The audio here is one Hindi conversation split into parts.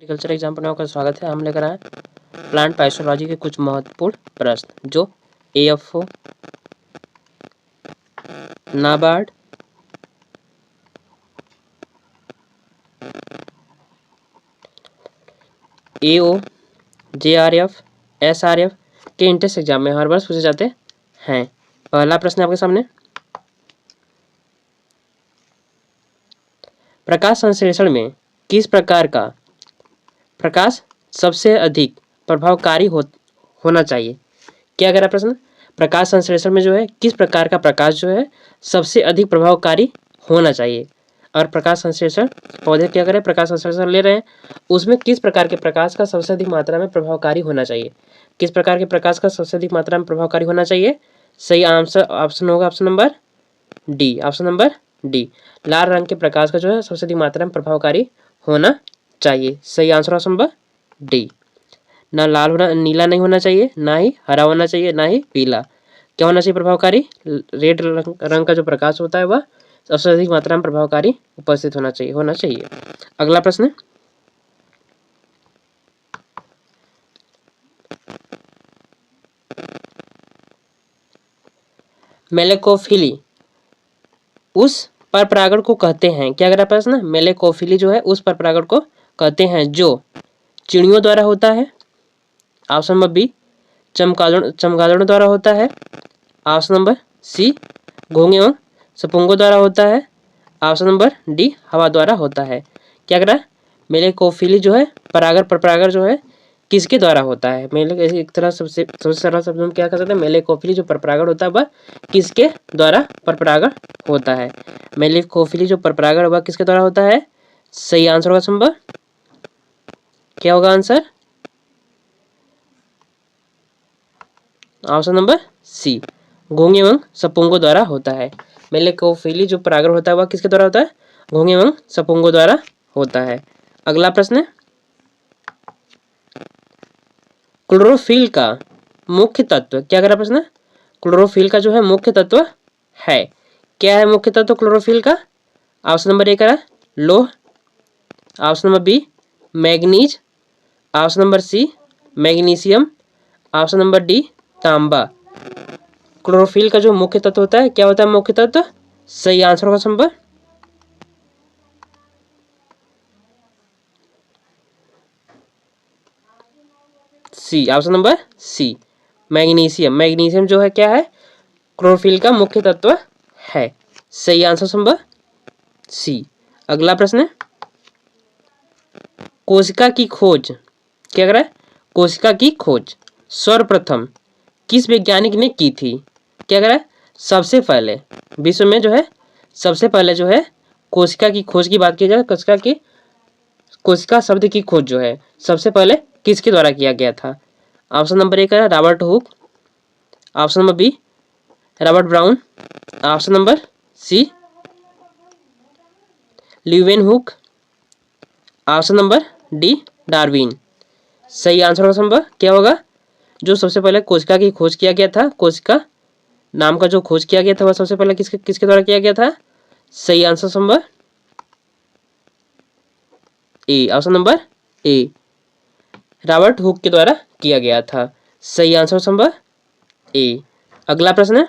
एग्रीकल्चर एग्जाम पर आपका स्वागत है। हम लेकर आए प्लांट पैथोलॉजी के कुछ महत्वपूर्ण प्रश्न जो AFO, NABARD, AO, JRF, SRF के इंट्रेंस एग्जाम में हर वर्ष पूछे जाते हैं। पहला प्रश्न आपके सामने, प्रकाश संश्लेषण में किस प्रकार का प्रकाश सबसे अधिक प्रभावकारी होना चाहिए? क्या कह रहा है प्रश्न? प्रकाश संश्लेषण में जो है किस प्रकार का प्रकाश जो है सबसे अधिक प्रभावकारी होना चाहिए। और प्रकाश संश्लेषण पौधे क्या करें, प्रकाश संश्लेषण ले रहे हैं, उसमें किस प्रकार के प्रकाश का सबसे अधिक मात्रा में प्रभावकारी होना चाहिए। किस प्रकार के प्रकाश का सबसे अधिक मात्रा में प्रभावकारी होना चाहिए? सही आंसर ऑप्शन होगा option number D. Option number D, लाल रंग के प्रकाश का जो है सबसे अधिक मात्रा में प्रभावकारी होना चाहिए। सही आंसर ऑप्शन नंबर डी। ना लाल होना, नीला नहीं होना चाहिए, ना ही हरा होना चाहिए, ना ही पीला। क्या होना चाहिए प्रभावकारी? रेड रंग का जो प्रकाश होता है वह सबसे अधिक मात्रा में प्रभावकारी उपस्थित होना चाहिए। अगला प्रश्न, मेलेकोफिली उस परपरागण को कहते हैं। क्या कह रहा है प्रश्न? मेलेकोफिली जो है उस परपरागण को कहते हैं जो चिड़ियों द्वारा होता है। ऑप्शन नंबर बी, चमगादड़ों द्वारा होता है। ऑप्शन नंबर सी, घोंघे एवं सपुंगों द्वारा होता है। ऑप्शन नंबर डी, हवा द्वारा होता है। क्या कह रहा है? मेलेकोफिली जो है परपरागण जो है किसके द्वारा होता है? एक तरह सबसे सरल शब्दों में क्या कह सकते हैं, मेलेकोफिली जो परपरागण होता है वह किसके द्वारा परपरागण होता है? मेलेकोफिली जो परपरागण वह किसके द्वारा होता है? सही आंसर होगा संभव, क्या होगा आंसर? ऑप्शन नंबर सी, घोंघे एवं सपुंगों द्वारा होता है। मेलेकोफिली जो परागण होता है वह किसके द्वारा होता है? घोंघे एवं सपुंगों द्वारा होता है। अगला प्रश्न, क्लोरोफिल का मुख्य तत्व। क्या करा प्रश्न? क्लोरोफिल का जो है मुख्य तत्व है। क्या है मुख्य तत्व क्लोरोफिल का? ऑप्शन नंबर ए करा लोह। Option number B, manganese. Option number C, magnesium. Option number D, तांबा। क्लोरोफिल का जो मुख्य तत्व होता है, क्या होता है मुख्य तत्व? सही आंसर होगा संभव, C. Option number C, magnesium. Magnesium जो है क्या है, क्लोरोफिल का मुख्य तत्व है। सही आंसर संभव सी। अगला प्रश्न, कोशिका की खोज। क्या कर रहा है? कोशिका की खोज सर्वप्रथम किस वैज्ञानिक ने की थी? क्या कर रहा है? सबसे पहले विश्व में जो है सबसे पहले जो है कोशिका की खोज की बात की जाए, कोशिका शब्द की खोज जो है सबसे पहले किसके द्वारा किया गया था? ऑप्शन नंबर ए है Robert Hooke. Option number B, Robert Brown. Option number C, Leeuwenhoek. Option number D, Darwin. सही आंसर होगा संभव, क्या होगा? जो सबसे पहले कोशिका की खोज किया गया था, कोशिका नाम का जो खोज किया गया था वह सबसे पहले किसके द्वारा किया गया था? सही आंसर संभव A. Option number A, Robert Hooke के द्वारा किया गया था। सही आंसर संभव ए। अगला प्रश्न,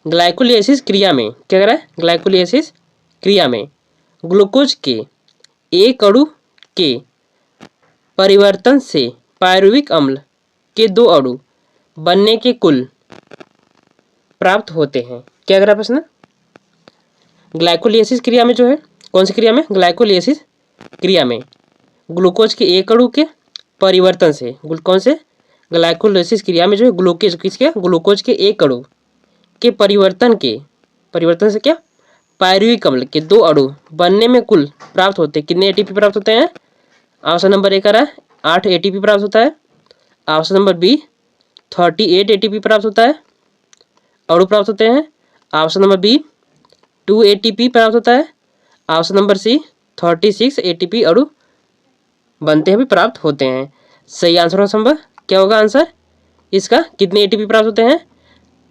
ग्लाइकोलिसिस क्रिया में। क्या कर रहा है? ग्लाइकोलिसिस क्रिया में ग्लूकोज के एक अणु के परिवर्तन से पायरुविक अम्ल के दो अणु बनने के कुल प्राप्त होते हैं। क्या कर रहा है प्रश्न? ग्लाइकोलिसिस क्रिया में जो है, कौन सी क्रिया में? ग्लाइकोलिसिस क्रिया में ग्लूकोज के एक अणु के परिवर्तन से, कौन से? ग्लाइकोलिसिस क्रिया में जो है ग्लूकोज के एक अणु के परिवर्तन से क्या? पायरुविक अम्ल के दो अणु बनने में कुल प्राप्त होते हैं। कितने ATP प्राप्त होते हैं? ऑप्शन नंबर ए कह रहा है 8 ATP प्राप्त होता है। ऑप्शन नंबर बी, 38 ATP प्राप्त होता है, अणु प्राप्त होते हैं। ऑप्शन नंबर बी, 2 ATP प्राप्त होता है। ऑप्शन नंबर सी, 36 ATP अणु बनते हैं भी प्राप्त होते हैं। सही आंसर होगा संभव, क्या होगा आंसर इसका? कितने ATP प्राप्त होते हैं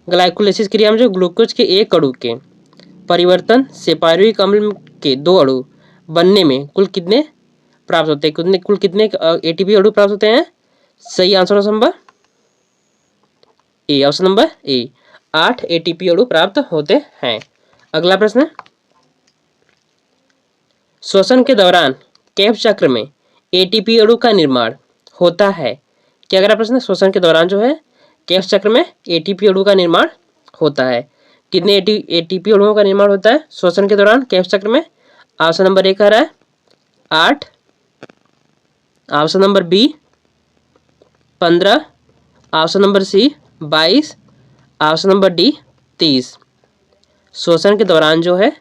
ग्लाइकोलिसिस क्रिया में जो ग्लूकोज के एक अणु के परिवर्तन से पायरुविक अम्ल के 2 अणु बनने में कुल कितने प्राप्त होते हैं? कुल कितने एटीपी अणु प्राप्त होते हैं? सही answer option number A. Option number A, 8 ATP अणु प्राप्त होते हैं। अगला प्रश्न, श्वसन के दौरान कैफ चक्र में एटीपी अणु का निर्माण होता है। क्या अगला प्रश्न, श्वसन के दौरान जो है कैफ चक्र में एटीपी अणु का निर्माण होता है। कितने एटीपी अणुओं का निर्माण होता है श्वसन के दौरान कैफ चक्र में? ऑप्शन नंबर ए कह रहा है 8, option number B 15, option number C 22, option number D 30। श्वसन के दौरान जो है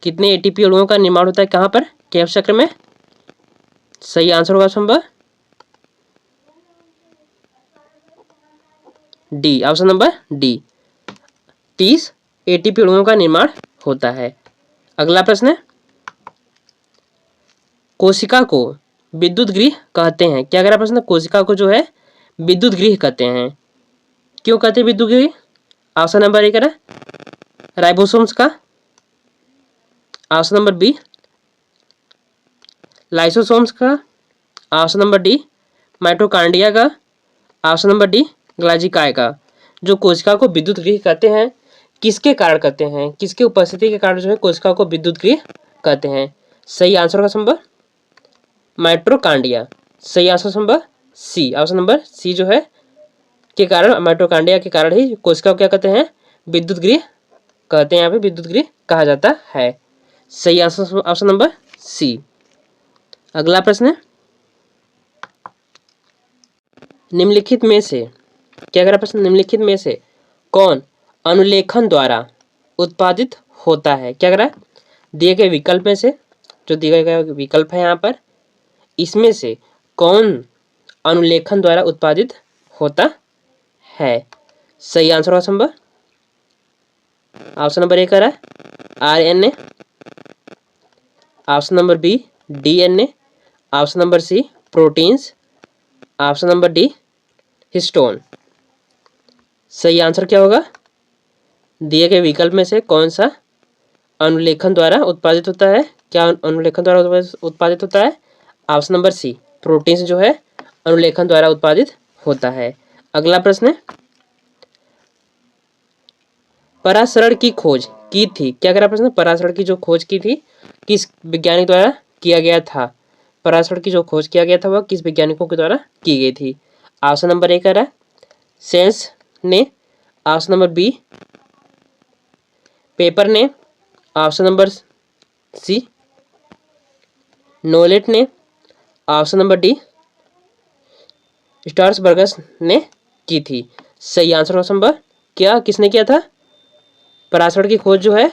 कितने एटीपी अणुओं का निर्माण होता है कहाँ पर? कैफ चक्र में। सही आंसर होगा option number D, option number D, 30 ATP अणुओं का निर्माण होता है। अगला प्रश्न है, कोशिका को विद्युत गृह कहते हैं। क्या अगला प्रश्न, कोशिका को जो है विद्युत गृह कहते हैं। क्यों कहते हैं विद्युत गृह? ऑप्शन नंबर ए करा राइबोसोम्स का, ऑप्शन नंबर बी लाइसोसोम्स का, ऑप्शन नंबर डी माइटोकॉन्ड्रिया का, ऑप्शन नंबर डी ग्लाइकोलाइज का। जो कोशिका को विद्युत गृह कहते हैं किसके कारण कहते हैं? किसके उपस्थिति के कारण जो है कोशिका को विद्युत गृह कहते हैं? सही आंसर का नंबर माइटोकॉन्ड्रिया। सही answer number C, option number C जो है के कारण, माइटोकॉन्ड्रिया के कारण ही कोशिका को क्या कहते हैं? विद्युत गृह कहते हैं। यहाँ पे विद्युत गृह कहा जाता है। सही आंसर ऑप्शन नंबर सी। अगला प्रश्न है, निम्नलिखित में से क्या अगला प्रश्न, निम्नलिखित में से कौन अनुलेखन द्वारा उत्पादित होता है? क्या कह रहा है? दिए गए विकल्प में से, जो दिए गए विकल्प है यहाँ पर, इसमें से कौन अनुलेखन द्वारा उत्पादित होता है? सही आंसर ऑप्शन नंबर ए कह रहा है RNA, option number B DNA, option number C proteins, option number D histone. सही आंसर क्या होगा? दिए गए विकल्प में से कौन सा अनुलेखन द्वारा उत्पादित होता है? क्या अनुलेखन द्वारा उत्पादित होता है? ऑप्शन नंबर सी प्रोटीन्स जो है अनुलेखन द्वारा उत्पादित होता है। अगला प्रश्न है, परासरण की खोज की थी। क्या कह रहा प्रश्न, परासरण की जो खोज की थी किस वैज्ञानिक द्वारा किया गया था? परासरण की जो खोज किया गया था वह किस वैज्ञानिकों के द्वारा की गई थी? ऑप्शन नंबर ए कह रहा है सेंस ने, ऑप्शन नंबर बी पेपर ने, ऑप्शन नंबर सी नोलेट ने, ऑप्शन नंबर डी स्टार्सबर्गस ने की थी। सही आंसर ऑप्शन नंबर क्या, किसने किया था? परासरण की खोज जो है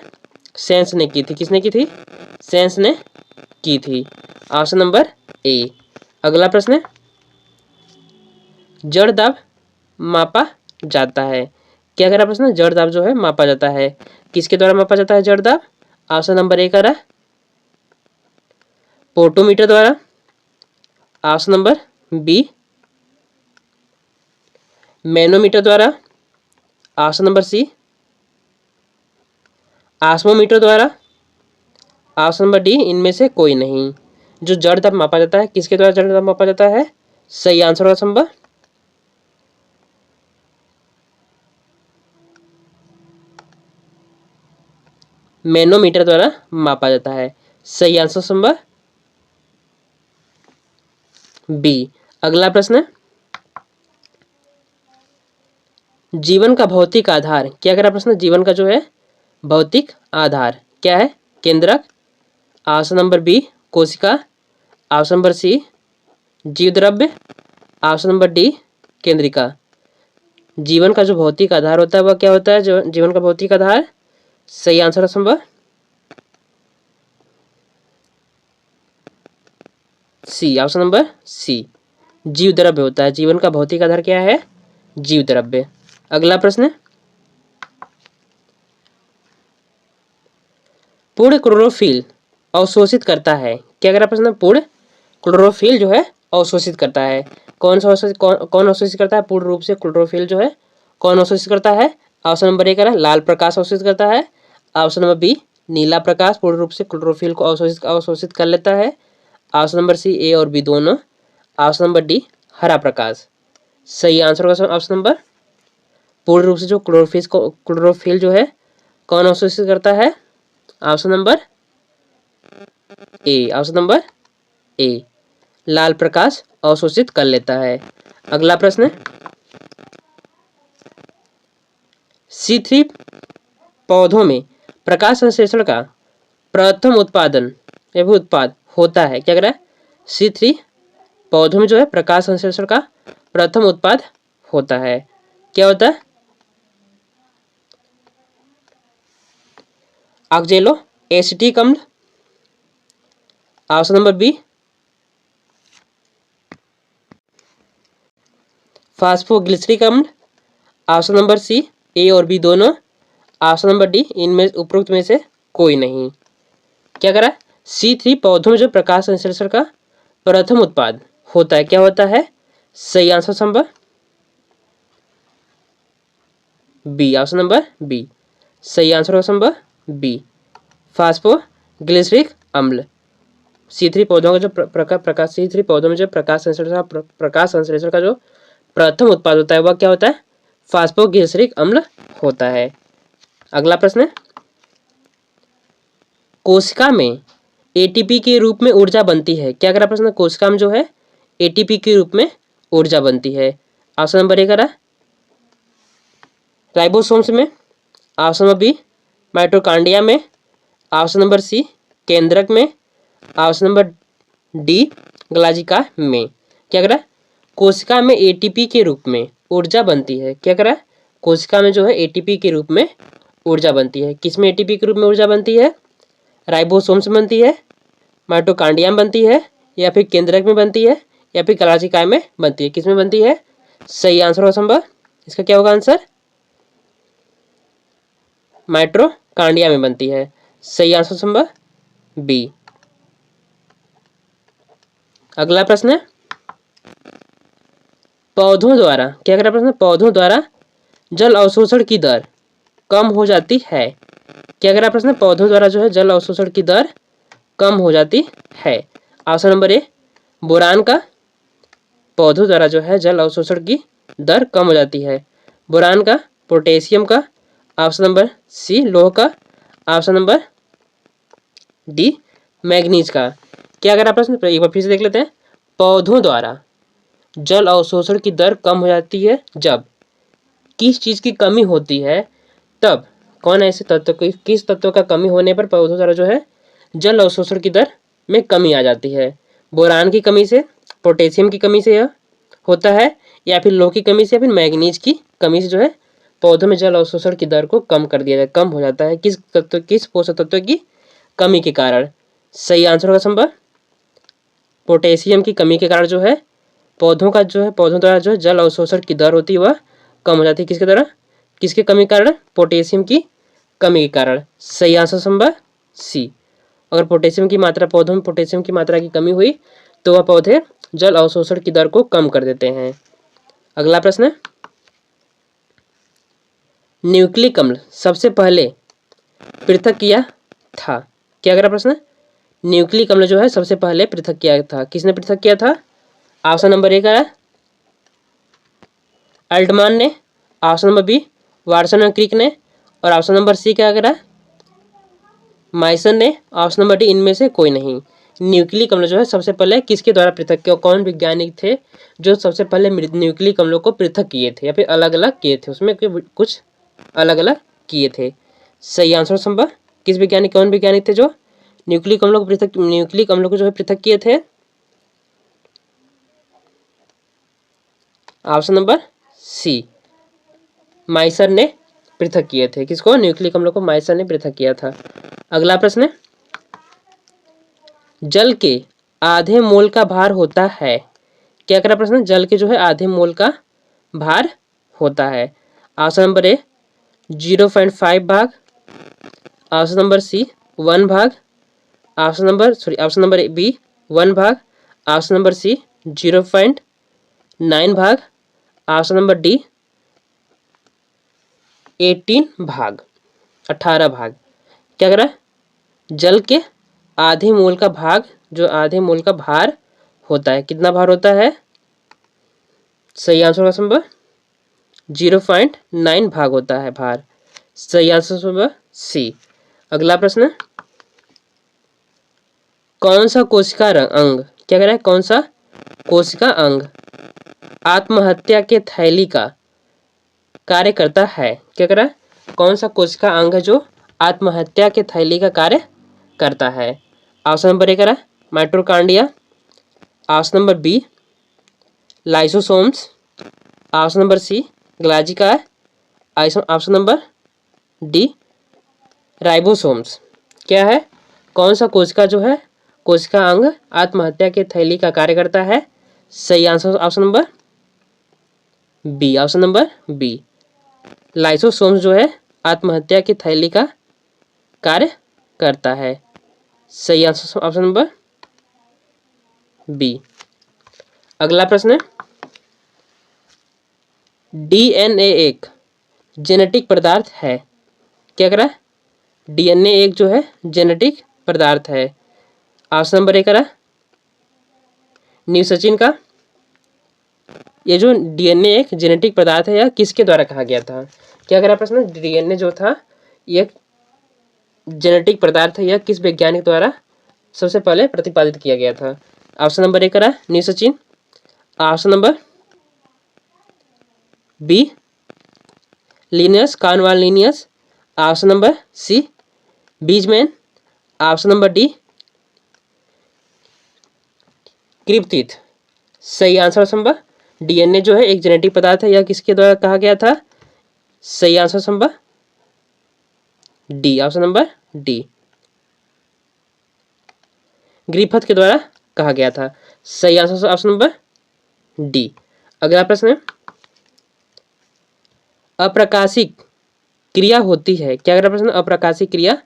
सेंस ने की थी। किसने की थी? सेंस ने की थी। ऑप्शन नंबर ए। अगला प्रश्न है, जड़ दाब मापा जाता है। क्या कह रहा प्रश्न, जड़ दाब जो है मापा जाता है, किसके द्वारा मापा जाता है जड़ दाब? ऑप्शन नंबर ए कह रहा है पोटोमीटर द्वारा, ऑप्शन नंबर बी मैनोमीटर द्वारा, ऑप्शन नंबर सी ऑस्मोमीटर द्वारा, ऑप्शन नंबर डी इनमें से कोई नहीं। जो जड़ दाब मापा जाता है किसके द्वारा जड़ दाब मापा जाता है? सही आंसर होगा नंबर मैनोमीटर द्वारा मापा जाता है। सही आंसर नंबर बी। अगला प्रश्न है, जीवन का भौतिक आधार। क्या कह रहा प्रश्न, जीवन का जो है भौतिक आधार क्या है? केंद्रक, ऑप्शन नंबर बी कोशिका, ऑप्शन नंबर सी जीवद्रव्य, ऑप्शन नंबर डी केंद्रिका। जीवन का जो भौतिक आधार होता है वह क्या होता है? जो जीवन का भौतिक आधार, सही answer option number C, option number C जीवद्रव्य होता है। जीवन का भौतिक आधार क्या है? जीवद्रव्य। अगला प्रश्न, पूर्ण क्लोरोफिल अवशोषित करता है। क्या कह रहा प्रश्न, पूर्ण क्लोरोफिल जो है अवशोषित करता है। कौन अवशोषित करता है? पूर्ण रूप से क्लोरोफिल जो है कौन अवशोषित करता है? ऑप्शन नंबर ए कह रहा है लाल प्रकाश अवशोषित करता है, ऑप्शन नंबर बी नीला प्रकाश पूर्ण रूप से क्लोरोफिल को अवशोषित कर लेता है। ऑप्शन नंबर सी ए और बी दोनों। ऑप्शन नंबर डी हरा प्रकाश। सही आंसर होगा ऑप्शन नंबर पूर्ण रूप से जो क्लोरोफिल जो है कौन अवशोषित करता है? Option number A. Option number A लाल प्रकाश अवशोषित कर लेता है। अगला प्रश्न C3 पौधों में प्रकाश संश्लेषण का प्रथम उत्पाद होता है। क्या कह रहा है? C3 पौधों में जो है प्रकाश संश्लेषण का प्रथम उत्पाद होता है। क्या होता है? ऑक्जेलो एसिटिक अम्ल। ऑप्शन नंबर बी फास्फोग्लिसरिक अम्ल। ऑप्शन नंबर सी ए और बी दोनों। ऑप्शन नंबर डी इनमें उपरोक्त में से कोई नहीं। क्या करा? C3 पौधों में जो प्रकाश संश्लेषण का प्रथम उत्पाद होता है। क्या होता है? सही answer number B. Option number B सही answer option number B phosphoglyceric अम्ल। C3 पौधों का जो C3 पौधों में जो प्रकाश संश्लेषण का जो प्रथम उत्पाद होता है वह क्या होता है? फास्फोग्लिसरिक अम्ल होता है। अगला प्रश्न कोशिका में ATP के रूप में ऊर्जा बनती है। क्या करा प्रश्न? कोशिका में जो है ATP के रूप में ऊर्जा बनती है। ऑप्शन नंबर ए करा राइबोसोम्स में। ऑप्शन नंबर बी माइटोकॉन्ड्रिया में। ऑप्शन नंबर सी केंद्रक में। ऑप्शन नंबर डी ग्लाजिका में। क्या करा? कोशिका में ATP के रूप में ऊर्जा बनती है। क्या करा? कोशिका में जो है ATP के रूप में ऊर्जा बनती है। किसमें ATP के रूप में ऊर्जा बनती है? राइबोसोम्स में बनती है, माइटोकॉन्ड्रिया में बनती है, या फिर केंद्रक में बनती है, या फिर ग्लाजिका में बनती है। किसमें बनती है? सही आंसर हो संभव इसका क्या होगा आंसर? माइटोकॉन्ड्रिया में बनती है। सही आंसर संभव बी। अगला प्रश्न है पौधों द्वारा क्या करा प्रश्न? पौधों द्वारा जल अवशोषण की दर कम हो जाती है। क्या करा प्रश्न? पौधों द्वारा जो है जल अवशोषण की दर कम हो जाती है। ऑप्शन नंबर ए बोरान का पौधों द्वारा जो है जल अवशोषण की दर कम हो जाती है। बोरान का, पोटेशियम का, ऑप्शन नंबर सी लोह का, ऑप्शन नंबर डी मैग्नीज का। क्या करा प्रश्न? एक बार फिर से देख लेते हैं। पौधों द्वारा जल अवशोषण की दर कम हो जाती है जब किस चीज की कमी होती है तब। कौन ऐसे तत्व किस तत्व का कमी होने पर पौधों द्वारा जो है जल अवशोषण की दर में कमी आ जाती है? बोरान की कमी से, पोटेशियम की कमी से यह होता है, या फिर लोह की कमी से, या फिर मैग्नीज की कमी से जो है पौधों में जल अवशोषण की दर को कम कर दिया जाए, कम हो जाता है। किस पोषक तत्व की कमी के कारण? सही आंसर होगा संभव पोटेशियम की कमी के कारण जो है पौधों द्वारा जो है जल अवशोषण की दर होती है वह कम हो जाती है। किसके द्वारा? किसके कमी के कारण? पोटेशियम की कमी के कारण। सही आंसर संभव सी। अगर पोटेशियम की मात्रा पौधों में पोटेशियम की मात्रा की कमी हुई तो वह पौधे जल अवशोषण की दर को कम कर देते हैं। अगला प्रश्न न्यूक्लिक अम्ल सबसे पहले पृथक किया था। क्या करा प्रश्न? न्यूक्लिक अम्ल जो है सबसे पहले पृथक किया था। किसने पृथक किया था? ऑप्शन नंबर ए करा अल्टमान ने, ऑप्शन नंबर बी वाटसन और क्रिक ने, और ऑप्शन नंबर सी क्या करा माइसन ने, ऑप्शन नंबर डी इनमें से कोई नहीं। न्यूक्लिक अम्ल जो है सबसे पहले किसके द्वारा पृथक किया? कौन वैज्ञानिक थे जो सबसे पहले न्यूक्लिक अम्लों को पृथक किए थे या फिर अलग अलग किए थे? उसमें कुछ अलग अलग किए थे। सही आंसर संभव कौन वैज्ञानिक थे जो न्यूक्लिक अम्लों को जो है पृथक किए थे? ऑप्शन नंबर सी माइसर ने पृथक किए थे। किसको? न्यूक्लिक अम्लों को माइसर ने पृथक किया था। अगला प्रश्न जल के आधे मोल का भार होता है। क्या करा प्रश्न? जल के जो है आधे मोल का भार होता है। ऑप्शन नंबर ए 0.5 भाग, ऑप्शन नंबर सी 1 भाग, ऑप्शन नंबर बी 1 भाग, ऑप्शन नंबर सी 0.9 भाग, ऑप्शन नंबर डी 18 भाग। क्या कह रहा है, जल के आधे मोल का भाग, जो आधे मोल का भार होता है, कितना भार होता है, सही आंसर होगा ऑप्शन नंबर 0.9 भाग होता है भार। सही आंसर होगा सी। अगला प्रश्न, कौन सा कोशिका अंग, क्या कह रहा है, कौन सा कोशिका अंग आत्महत्या के थैली का कार्य करता है, क्या कह रहा है, कौन सा कोशिका अंग है जो आत्महत्या के थैली का कार्य करता है। ऑप्शन नंबर ए कह रहा है mitochondria, option number B lysosomes, option number C ग्लाजिका, ऑप्शन नंबर डी राइबोसोम्स। क्या है, कौन सा कोशिका जो है, कोशिका अंग आत्महत्या के थैली का कार्य करता है। सही answer option number B, option number B lysosomes जो है आत्महत्या की थैली का कार्य करता है। सही आंसर ऑप्शन नंबर बी। अगला प्रश्न है, डीएनए एक जेनेटिक पदार्थ है, क्या कह रहा है, डीएनए एक जो है जेनेटिक पदार्थ है। ऑप्शन नंबर ए कह रहा है न्यू सचिन का, ये जो डीएनए एक जेनेटिक पदार्थ है यह किसके द्वारा कहा गया था। क्या कह रहा प्रश्न, डीएनए जो था ये जेनेटिक पदार्थ है, यह किस वैज्ञानिक द्वारा सबसे पहले प्रतिपादित किया गया था। ऑप्शन नंबर ए कह रहा है न्यू सचिन, ऑप्शन नंबर बी लिनियस कार्नवाल लिनियस, ऑप्शन नंबर सी बीजमैन, ऑप्शन नंबर डी क्रिप्थिथ। सही आंसर संभव, डीएनए जो है एक जेनेटिक पदार्थ है, यह किसके द्वारा कहा गया था। सही आंसर संभव D, option number D Griffith के द्वारा कहा गया था। सही आंसर ऑप्शन नंबर डी। अगला प्रश्न है, अप्रकाशिक क्रिया होती है, क्या अगला प्रश्न, अप्रकाशिक क्रिया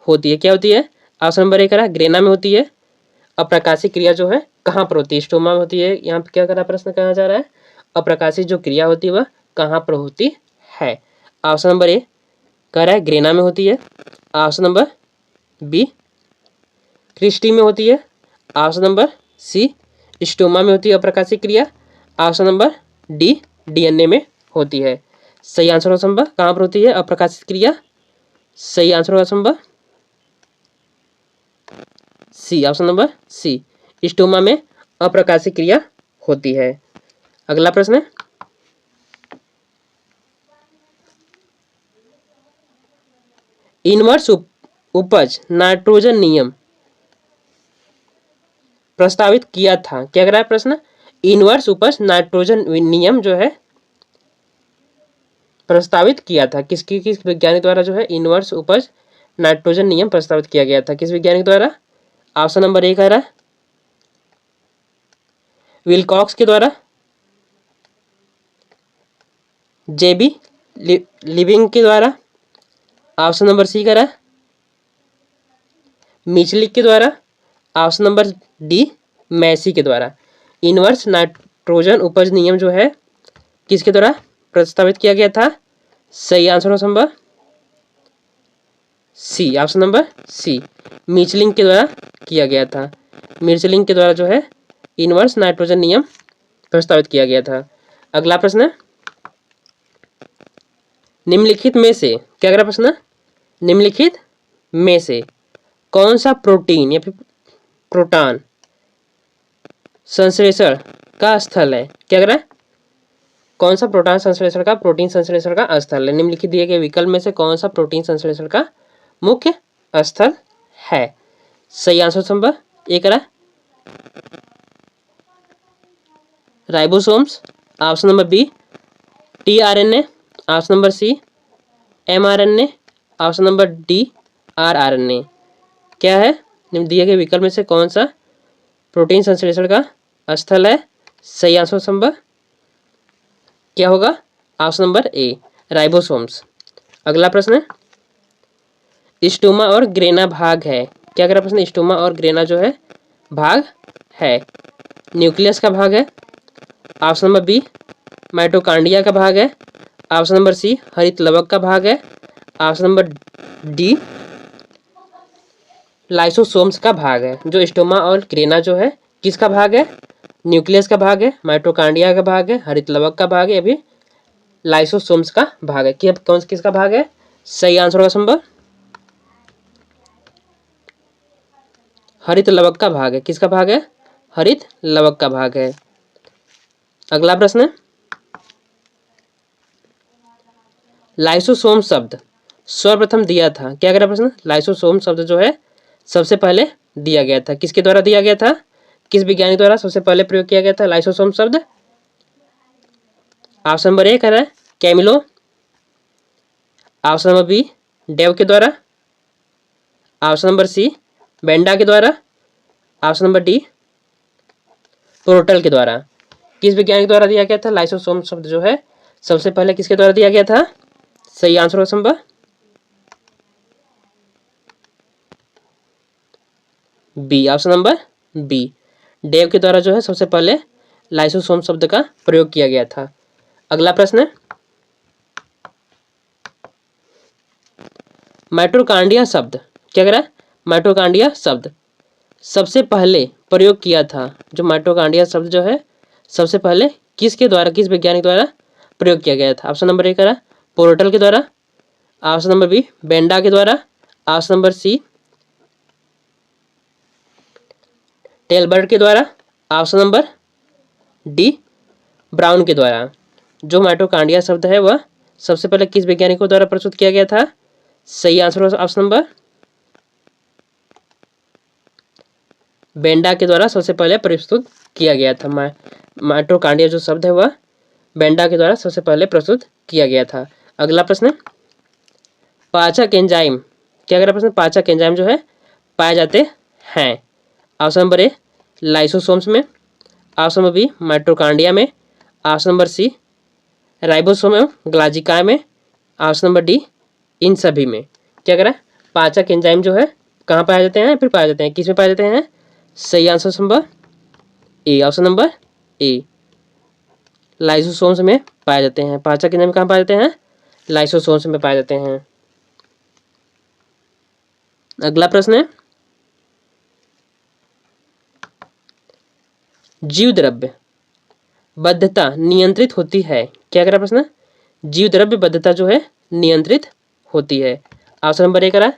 होती है, क्या होती है। ऑप्शन नंबर ए करा ग्रेना में होती है। अप्रकाशिक क्रिया जो है कहाँ पर होती है, स्टोमा में होती है। यहाँ पे क्या करा प्रश्न कहा जा रहा है, अप्रकाशिक जो क्रिया होती है वह कहाँ पर होती है। ऑप्शन नंबर ए कह रहा है ग्रेना में होती है। ऑप्शन नंबर बी क्रिस्टी में होती है। ऑप्शन नंबर सी स्टोमा में होती है अप्रकाशिक क्रिया। ऑप्शन नंबर डी डीएनए में होती है। सही आंसर होगा संभव कहाँ पर होती है अप्रकाशित क्रिया। सही आंसर होगा संभव सी, ऑप्शन नंबर सी स्टोमा में अप्रकाशित क्रिया होती है। अगला प्रश्न है, इनवर्स उपज नाइट्रोजन नियम प्रस्तावित किया था, क्या कह रहा है प्रश्न, इनवर्स उपज नाइट्रोजन नियम जो है प्रस्तावित किया था, किस वैज्ञानिक द्वारा जो है इनवर्स उपज नाइट्रोजन नियम प्रस्तावित किया गया था, किस वैज्ञानिक द्वारा। ऑप्शन नंबर ए कह रहा है विलकॉक्स के द्वारा, जेबी लिविंग के द्वारा। ऑप्शन नंबर सी कह रहा है मिचलिक के द्वारा। ऑप्शन नंबर डी मैसी के द्वारा। इनवर्स नाइट्रोजन उपज नियम जो है किसके द्वारा प्रस्तावित किया गया था। सही आंसर हो संभव सी, ऑप्शन नंबर सी मिचलिंग के द्वारा किया गया था। मिचलिंग के द्वारा जो है इनवर्स नाइट्रोजन नियम प्रस्तावित किया गया था। अगला प्रश्न, निम्नलिखित में से क्या अगला प्रश्न, निम्नलिखित में से कौन सा प्रोटीन या फिर प्रोटॉन संश्लेषण का स्थल है, क्या कह रहा है, कौन सा प्रोटॉन संश्लेषण का प्रोटीन संश्लेषण का स्थल है। निम्नलिखित दिए गए विकल्प में से कौन सा प्रोटीन संश्लेषण का मुख्य स्थल है। सही आंसर संभव एक रहा ribosomes. Option number B tRNA. Option number C mRNA. Option number D rRNA. क्या है दिए गए विकल्प में से कौन सा प्रोटीन संश्लेषण का स्थल है। सही आंसर संभव क्या होगा, ऑप्शन नंबर ए राइबोसोम्स। अगला प्रश्न है, स्टोमा और ग्रेना भाग है, क्या कह रहा प्रश्न, स्टोमा और ग्रेना जो है भाग है, न्यूक्लियस का भाग है। ऑप्शन नंबर बी माइटोकॉन्ड्रिया का भाग है। ऑप्शन नंबर सी हरित लवक का भाग है। ऑप्शन नंबर डी लाइसोसोम्स का भाग है। जो स्टोमा और क्रेना जो है किसका भाग है? न्यूक्लियस का भाग है, माइटोकांड्रिया का भाग है, हरित लवक का भाग है, अभी लाइसोसोम्स का भाग है। कि कौन किसका भाग है? सही आंसर होगा संभव हरित लवक का भाग है। किसका भाग है? हरित लवक का भाग है। अगला प्रश्न है, लाइसोसोम शब्द सर्वप्रथम दिया था। क्या कह रहा प्रश्न? लाइसोसोम शब्द जो है सबसे पहले दिया गया था। किसके द्वारा दिया गया था? किस वैज्ञानिक द्वारा सबसे पहले प्रयोग किया गया था लाइसोसोम शब्द? ऑप्शन नंबर ए कह रहा है Camillo, option number B Dave के द्वारा, ऑप्शन नंबर सी बेंडा के द्वारा, ऑप्शन नंबर डी प्रोटल के द्वारा। किस वैज्ञानिक द्वारा दिया गया था लाइसोसोम शब्द जो है सबसे पहले किसके द्वारा दिया गया था? सही आंसर होगा संभव B, option number B Dave के द्वारा जो है सबसे पहले लाइसोसोम शब्द का प्रयोग किया गया था। अगला प्रश्न है, माइटोकांड्रिया शब्द क्या कह रहा है? माइटोकांड्रिया शब्द सबसे पहले प्रयोग किया था। जो माइटोकांड्रिया शब्द जो है सबसे पहले किसके द्वारा, किस वैज्ञानिक द्वारा प्रयोग किया गया था? ऑप्शन नंबर ए कह रहा है पोर्टल के द्वारा, ऑप्शन नंबर बी बेंडा के द्वारा, ऑप्शन नंबर सी टेलबर्ट के द्वारा, ऑप्शन नंबर डी ब्राउन के द्वारा। जो माइटोकांड्रिया शब्द है वह सबसे पहले किस वैज्ञानिकों द्वारा प्रस्तुत किया गया था? सही आंसर ऑप्शन नंबर बेंडा के द्वारा सबसे पहले प्रस्तुत किया गया था। माइटोकांड्रिया जो शब्द है वह बेंडा के द्वारा सबसे पहले प्रस्तुत किया गया था। अगला प्रश्न, पाचक एंजाइम क्या कह प्रश्न? पाचक एंजाइम जो है पाए जाते हैं। ऑप्शन नंबर ए लाइसोसोम्स में, ऑप्शन नंबर बी माइटोकांड्रिया में, ऑप्शन नंबर सी राइबोसोम एवं ग्लाजिका में, ऑप्शन नंबर डी इन सभी में। क्या कह रहा है? पाचक एंजाइम जो है कहाँ पाए जाते हैं? फिर पाए जाते हैं किस में पाए जाते हैं? सही आंसर संभव A, option number A lysosomes में पाए जाते हैं। पाचक एंजाइम कहाँ पाए जाते हैं? लाइसोसोम्स में पाए जाते हैं। अगला प्रश्न है, जीव द्रव्य बद्धता नियंत्रित होती है। क्या कह रहा प्रश्न? जीव द्रव्य बद्धता जो है नियंत्रित होती है। ऑप्शन नंबर ए करा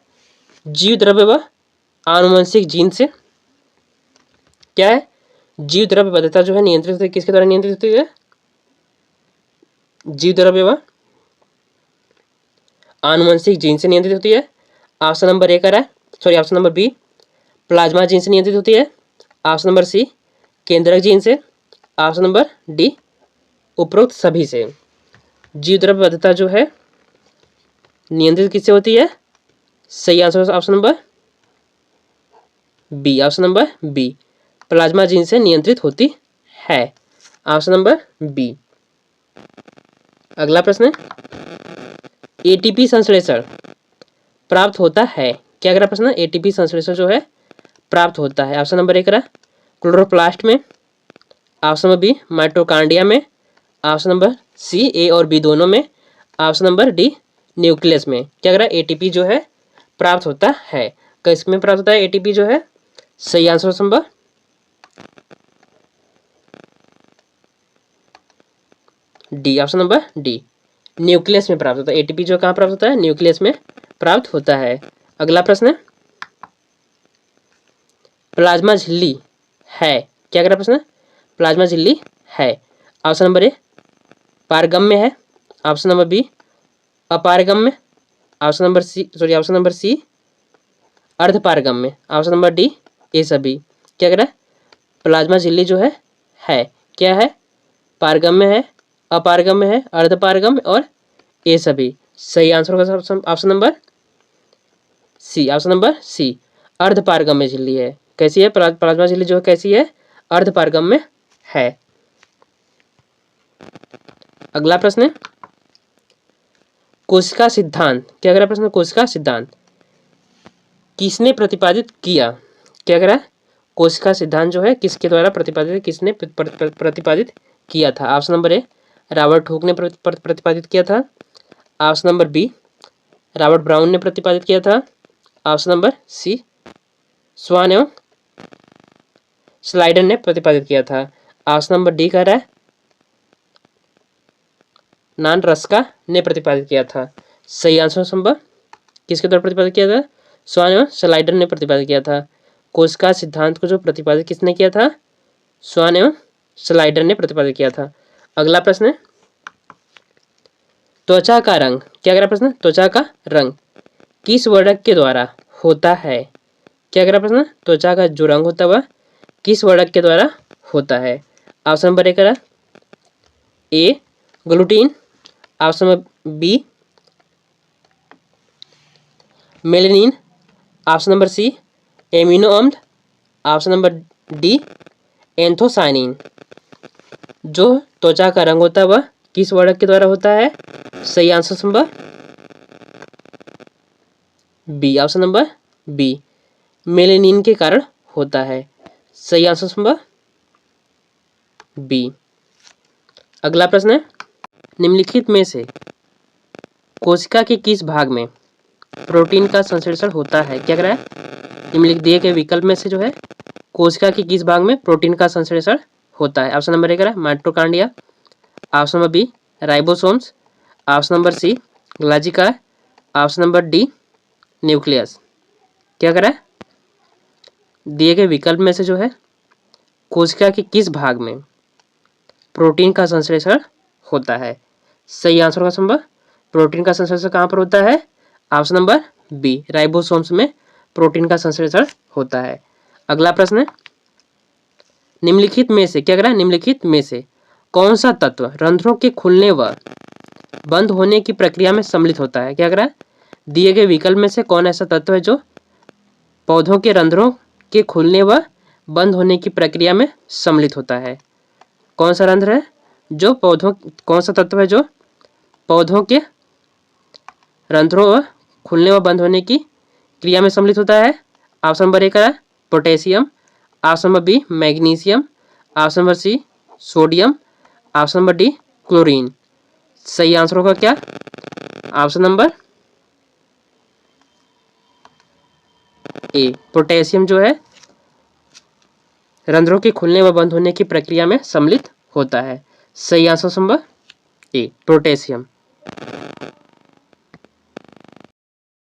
जीव द्रव्य व आनुवंशिक जीन से। क्या है? जीव द्रव्य बद्धता जो है नियंत्रित होती है। किसके द्वारा नियंत्रित होती है? जीव द्रव्य व आनुवंशिक जीन से नियंत्रित होती है। ऑप्शन नंबर ए करा option number B plasma gene से नियंत्रित होती है। ऑप्शन नंबर सी केंद्रक जीन से, ऑप्शन नंबर डी उपरोक्त सभी से। जीव द्रव्य बद्धता जो है नियंत्रित किससे होती है? सही answer option number B, option number B plasma gene से नियंत्रित होती है। Option number B. अगला प्रश्न है, एटीपी संश्लेषण प्राप्त होता है। क्या करा प्रश्न? एटीपी संश्लेषण जो है प्राप्त होता है। ऑप्शन नंबर ए करा क्लोरोप्लास्ट में, ऑप्शन नंबर बी माइटोकांड्रिया में, ऑप्शन नंबर सी ए और बी दोनों में, ऑप्शन नंबर डी न्यूक्लियस में। क्या करा एटीपी जो है प्राप्त होता है। किसमें प्राप्त होता है एटीपी जो है? सही आंसर संभव D, option number D nucleus में प्राप्त होता है। एटीपी जो कहाँ प्राप्त होता है? न्यूक्लियस में प्राप्त होता है। अगला प्रश्न है, प्लाज्मा झिल्ली है। क्या करा प्रश्न? प्लाज्मा झिल्ली है। ऑप्शन नंबर ए पारगम्य है, ऑप्शन नंबर बी अपारगम्य, ऑप्शन नंबर सी अर्धपारगम्य, ऑप्शन नंबर डी ये सभी। क्या करा प्लाज्मा झिल्ली जो है क्या है? पारगम्य है, अपारगम्य है, अर्धपारगम्य और ये सभी। सही आंसर होगा option number C, option number C अर्धपारगम्य झिल्ली है। कैसी है प्लाज्मा झिल्ली जो है? कैसी है? अर्धपारगम्य है। अगला प्रश्न है, कोशिका सिद्धांत। क्या करा प्रश्न? कोशिका सिद्धांत किसने प्रतिपादित किया? क्या करा कोशिका सिद्धांत जो है किसके द्वारा प्रतिपादित, किसने प्रतिपादित किया था? Option number A Robert Hooke ने प्रतिपादित किया था, option number B Robert Brown ने प्रतिपादित किया था, ऑप्शन नंबर सी स्वान एवं स्लाइडर ने प्रतिपादित किया था। ऑप्शन नंबर डी कह रहा है नान रस्का ने प्रतिपादित किया था। सही आंसर संभव किसके द्वारा प्रतिपादित किया था? स्वान एवं स्लाइडर ने प्रतिपादित किया था। कोशिका सिद्धांत को जो प्रतिपादित किसने किया था? स्वान एवं स्लाइडर ने प्रतिपादित किया था। अगला प्रश्न है त्वचा का रंग। क्या कह रहा प्रश्न? त्वचा का रंग किस वर्णक के द्वारा होता है? क्या कह रहा प्रश्न? त्वचा का जो रंग होता है वह किस वर्णक के द्वारा होता है? ऑप्शन नंबर ए करा ए ग्लूटीन, option number B melanin, option number C amino अम्ल, ऑप्शन नंबर डी एंथोसाइनिन। जो त्वचा का रंग होता है वह किस वर्णक के द्वारा होता है? सही answer number B, option number B melanin के कारण होता है। सही आंसर नंबर बी। अगला प्रश्न है निम्नलिखित में से कोशिका के किस भाग में प्रोटीन का संश्लेषण होता है? क्या कह रहा है? निम्नलिखित दिए गए विकल्प में से जो है कोशिका के किस भाग में प्रोटीन का संश्लेषण होता है? ऑप्शन नंबर ए कह रहा है mitochondria, option number B ribosomes, option number C ग्लाइकोलाइड, ऑप्शन नंबर डी न्यूक्लियस। क्या कह रहा है? दिए गए विकल्प में से जो है कोशिका के किस भाग में प्रोटीन का संश्लेषण होता है? सही आंसर का संभव प्रोटीन का संश्लेषण कहाँ पर होता है? ऑप्शन नंबर बी राइबोसोम्स में प्रोटीन का संश्लेषण होता है। अगला प्रश्न है निम्नलिखित में से क्या कह रहा है? निम्नलिखित में से कौन सा तत्व रंध्रों के खुलने व बंद होने की प्रक्रिया में सम्मिलित होता है? क्या कह रहा है? दिए गए विकल्प में से कौन ऐसा तत्व है जो पौधों के रंध्रों के खुलने व बंद होने की प्रक्रिया में सम्मिलित होता है? कौन सा रंध्र है जो कौन सा तत्व है जो पौधों के रंध्रों व खुलने व बंद होने की क्रिया में सम्मिलित होता है? ऑप्शन नंबर ए का potassium, option number B magnesium, option number C sodium, option number D chlorine. सही आंसर होगा क्या? ऑप्शन नंबर ए पोटेशियम जो है रंध्रों के खुलने व बंद होने की प्रक्रिया में सम्मिलित होता है। सही आंसर नंबर ए पोटेशियम।